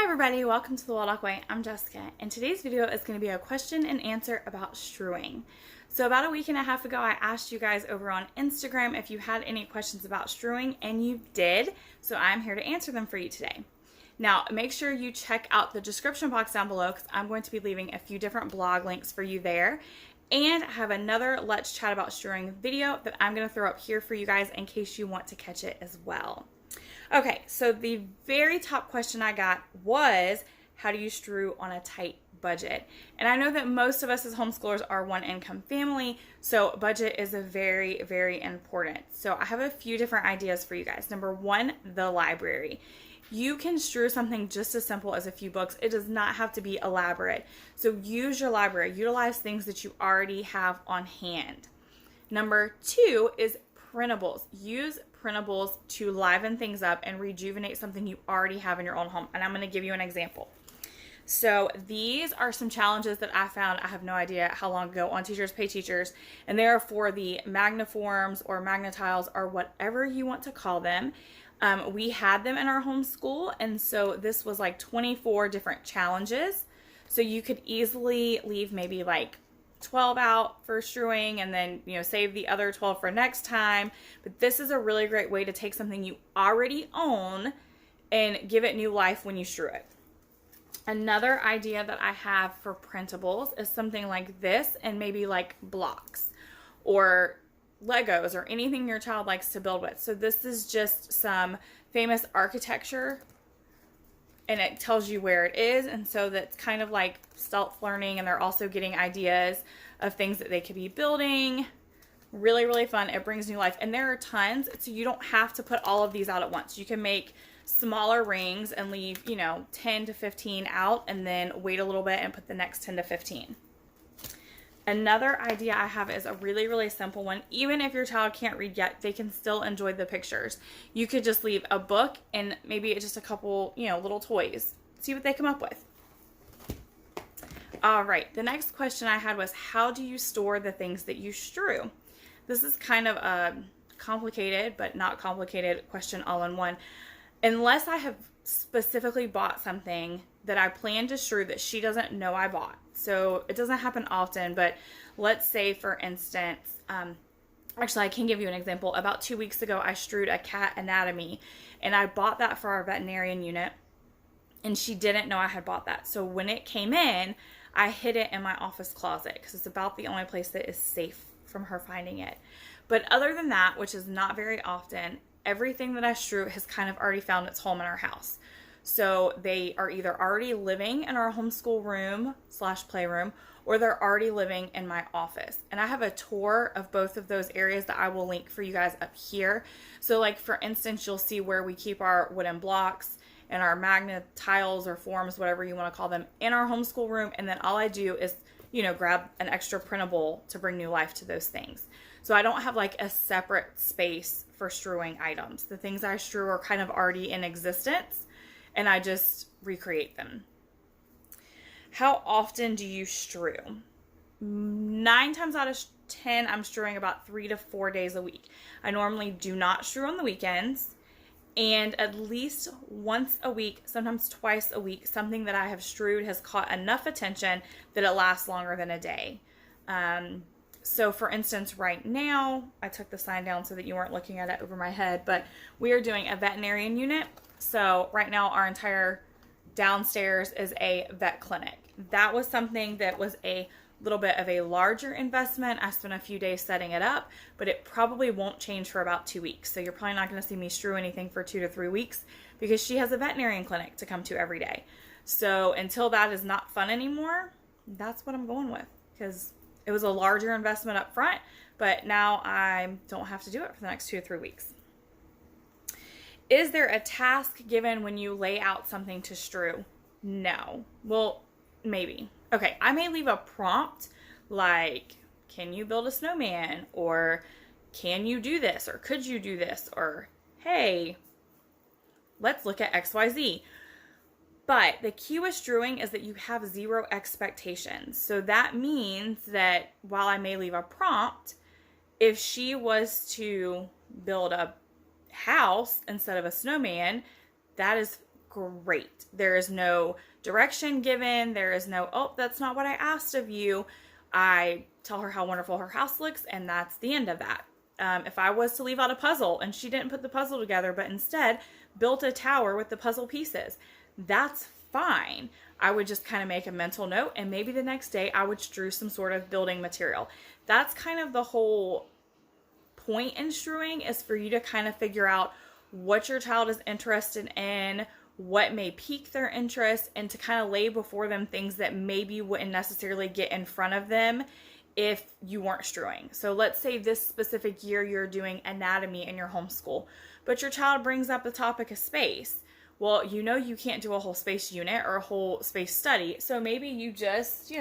Hi everybody, welcome to the Waldock Way. I'm Jessica, and today's video is going to be a question and answer about strewing. So about a week and a half ago, I asked you guys over on Instagram if you had any questions about strewing, and you did, so I'm here to answer them for you today. Now, make sure you check out the description box down below because I'm going to be leaving a few different blog links for you there. And I have another Let's Chat About Strewing video that I'm going to throw up here for you guys in case you want to catch it as well. Okay, so the very top question I got was, how do you strew on a tight budget? And I know that most of us as homeschoolers are one income family, so budget is a very, very important. So I have a few different ideas for you guys. Number one, the library. You can strew something just as simple as a few books. It does not have to be elaborate. So use your library. Utilize things that you already have on hand. Number two is printables. Use printables to liven things up and rejuvenate something you already have in your own home. And I'm going to give you an example. So these are some challenges that I found, I have no idea how long ago, on Teachers Pay Teachers. And they are for the magniforms or magnetiles or whatever you want to call them. We had them in our homeschool, and so this was like 24 different challenges. So you could easily leave maybe like 12 out for strewing and then, save the other 12 for next time. But this is a really great way to take something you already own and give it new life when you strew it. Another idea that I have for printables is something like this, and maybe like blocks or Legos or anything your child likes to build with. So this is just some famous architecture, and it tells you where it is, and so that's kind of like self-learning, and they're also getting ideas of things that they could be building. Really, really fun. It brings new life, and there are tons, so you don't have to put all of these out at once. You can make smaller rings and leave, 10 to 15 out, and then wait a little bit and put the next 10 to 15. Another idea I have is a really, really simple one. Even if your child can't read yet, they can still enjoy the pictures. You could just leave a book and maybe just a couple, little toys. See what they come up with. All right, the next question I had was, how do you store the things that you strew? This is kind of a complicated, but not complicated question all in one. Unless I have specifically bought something that I plan to strew that she doesn't know I bought. So it doesn't happen often, but let's say, for instance, actually I can give you an example. About 2 weeks ago, I strewed a cat anatomy, and I bought that for our veterinarian unit, and she didn't know I had bought that. So when it came in, I hid it in my office closet because it's about the only place that is safe from her finding it. But other than that, which is not very often, everything that I strew has kind of already found its home in our house. So they are either already living in our homeschool room / playroom, or they're already living in my office. And I have a tour of both of those areas that I will link for you guys up here. So like, for instance, you'll see where we keep our wooden blocks and our magnet tiles or forms, whatever you want to call them, in our homeschool room. And then all I do is, grab an extra printable to bring new life to those things. So I don't have like a separate space for strewing items. The things I strew are kind of already in existence, and I just recreate them. How often do you strew? 9 times out of 10, I'm strewing about 3 to 4 days a week. I normally do not strew on the weekends, and at least once a week, sometimes twice a week, something that I have strewed has caught enough attention that it lasts longer than a day. So for instance, right now, I took the sign down so that you weren't looking at it over my head, but we are doing a veterinarian unit. So right now our entire downstairs is a vet clinic. That was something that was a little bit of a larger investment. I spent a few days setting it up, but it probably won't change for about 2 weeks. So you're probably not going to see me strew anything for 2 to 3 weeks because she has a veterinarian clinic to come to every day. So until that is not fun anymore, that's what I'm going with, because it was a larger investment up front, but now I don't have to do it for the next 2 to 3 weeks. Is there a task given when you lay out something to strew? No. Well, maybe. Okay, I may leave a prompt like, can you build a snowman? Or can you do this? Or could you do this? Or, hey, let's look at XYZ. But the key with strewing is that you have 0 expectations. So that means that while I may leave a prompt, if she was to build a house instead of a snowman, that is great. There is no direction given. There is no, oh, that's not what I asked of you. I tell her how wonderful her house looks, and that's the end of that. If I was to leave out a puzzle and she didn't put the puzzle together, but instead built a tower with the puzzle pieces, that's fine. I would just kind of make a mental note, and maybe the next day I would strew some sort of building material. That's kind of the whole point in strewing, is for you to kind of figure out what your child is interested in, what may pique their interest, and to kind of lay before them things that maybe wouldn't necessarily get in front of them if you weren't strewing. So let's say this specific year you're doing anatomy in your homeschool, but your child brings up the topic of space. Well, you know you can't do a whole space unit or a whole space study, so maybe you just,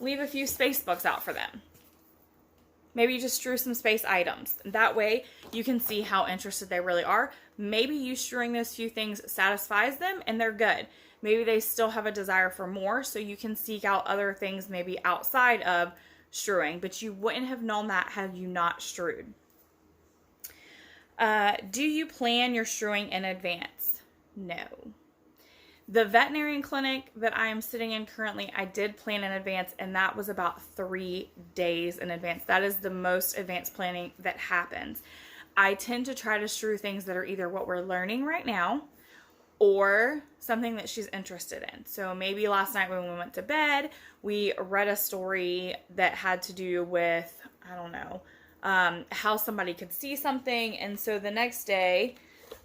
leave a few space books out for them. Maybe you just strew some space items. That way you can see how interested they really are. Maybe you strewing those few things satisfies them and they're good. Maybe they still have a desire for more, so you can seek out other things maybe outside of strewing, but you wouldn't have known that had you not strewed. Do you plan your strewing in advance? No. The veterinarian clinic that I am sitting in currently, I did plan in advance, and that was about 3 days in advance. That is the most advanced planning that happens. I tend to try to strew things that are either what we're learning right now or something that she's interested in. So maybe last night when we went to bed, we read a story that had to do with, I don't know, how somebody could see something. And so the next day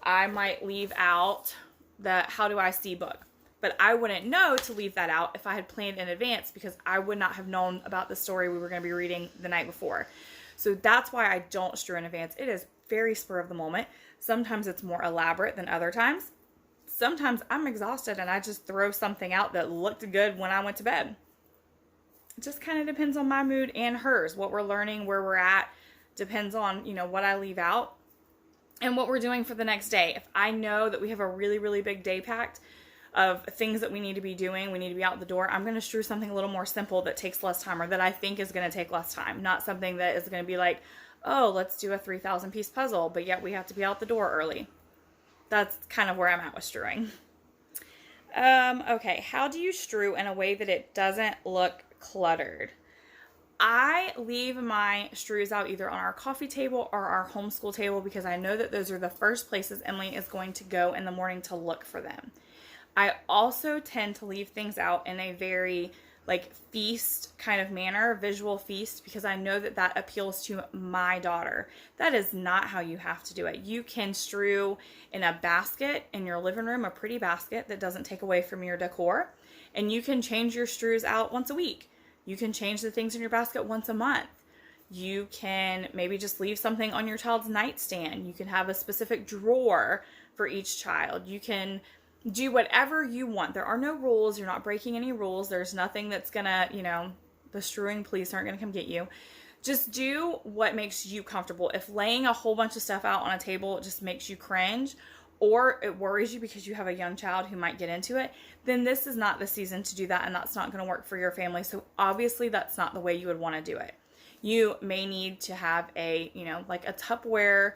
I might leave out the How Do I See book. But I wouldn't know to leave that out if I had planned in advance, because I would not have known about the story we were going to be reading the night before. So that's why I don't strew in advance. It is very spur of the moment. Sometimes it's more elaborate than other times. Sometimes I'm exhausted and I just throw something out that looked good when I went to bed. It just kind of depends on my mood and hers. What we're learning, where we're at, depends on, what I leave out and what we're doing for the next day. If I know that we have a really, really big day packed of things that we need to be doing, we need to be out the door, I'm going to strew something a little more simple that takes less time, or that I think is going to take less time. Not something that is going to be like, oh, let's do a 3,000 piece puzzle, but yet we have to be out the door early. That's kind of where I'm at with strewing. Okay, how do you strew in a way that it doesn't look cluttered? I leave my strews out either on our coffee table or our homeschool table, because I know that those are the first places Emily is going to go in the morning to look for them. I also tend to leave things out in a very feast kind of manner, visual feast, because I know that that appeals to my daughter. That is not how you have to do it. You can strew in a basket in your living room, a pretty basket that doesn't take away from your decor, and you can change your strews out once a week. You can change the things in your basket once a month. You can maybe just leave something on your child's nightstand. You can have a specific drawer for each child. You can do whatever you want. There are no rules. You're not breaking any rules. There's nothing that's gonna, the strewing police aren't gonna come get you. Just do what makes you comfortable. If laying a whole bunch of stuff out on a table just makes you cringe, or it worries you because you have a young child who might get into it, then this is not the season to do that, and that's not going to work for your family. So obviously that's not the way you would want to do it. You may need to have a, a Tupperware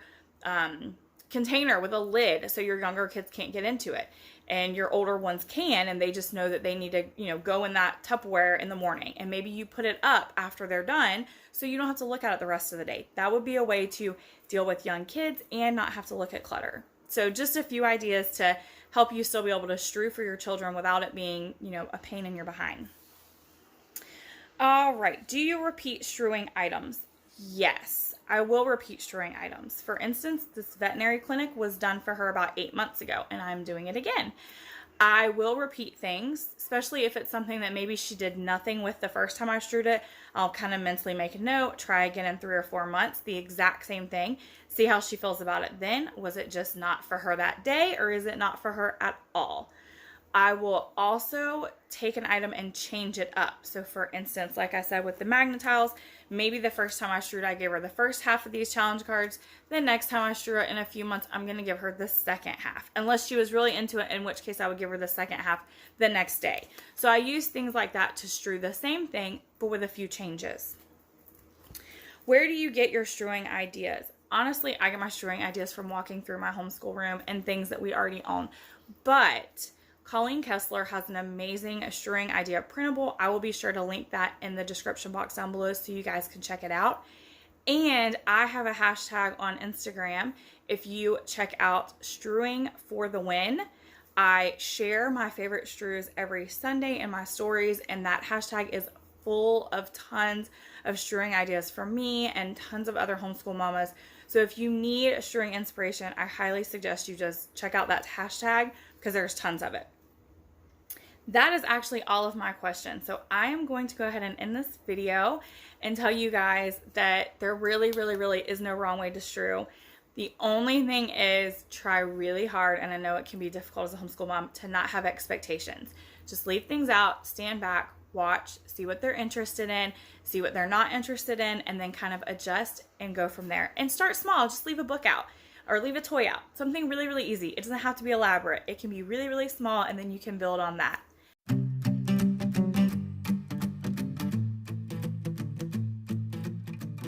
container with a lid so your younger kids can't get into it, and your older ones can, and they just know that they need to, go in that Tupperware in the morning, and maybe you put it up after they're done so you don't have to look at it the rest of the day. That would be a way to deal with young kids and not have to look at clutter. So just a few ideas to help you still be able to strew for your children without it being, a pain in your behind. All right. Do you repeat strewing items? Yes, I will repeat strewing items. For instance, this veterinary clinic was done for her about 8 months ago, and I'm doing it again. I will repeat things, especially if it's something that maybe she did nothing with the first time I strewed it. I'll kind of mentally make a note, try again in 3 or 4 months, the exact same thing, see how she feels about it then. Was it just not for her that day, or is it not for her at all? I will also take an item and change it up. So for instance, like I said with the magnet tiles, maybe the first time I strewed, I gave her the first half of these challenge cards. The next time I strew it in a few months, I'm going to give her the second half. Unless she was really into it, in which case I would give her the second half the next day. So I use things like that to strew the same thing, but with a few changes. Where do you get your strewing ideas? honestly, I get my strewing ideas from walking through my homeschool room and things that we already own. But Colleen Kessler has an amazing strewing idea printable. I will be sure to link that in the description box down below so you guys can check it out. And I have a hashtag on Instagram. If you check out Strewing for the Win, I share my favorite strews every Sunday in my stories, and that hashtag is full of tons of strewing ideas from me and tons of other homeschool mamas. So if you need a strewing inspiration, I highly suggest you just check out that hashtag because there's tons of it. That is actually all of my questions. So I am going to go ahead and end this video and tell you guys that there really is no wrong way to strew. The only thing is try really hard, and I know it can be difficult as a homeschool mom, to not have expectations. Just leave things out, stand back, watch, see what they're interested in, see what they're not interested in, and then kind of adjust and go from there. And start small. Just leave a book out or leave a toy out. Something really easy. It doesn't have to be elaborate. It can be really small, and then you can build on that.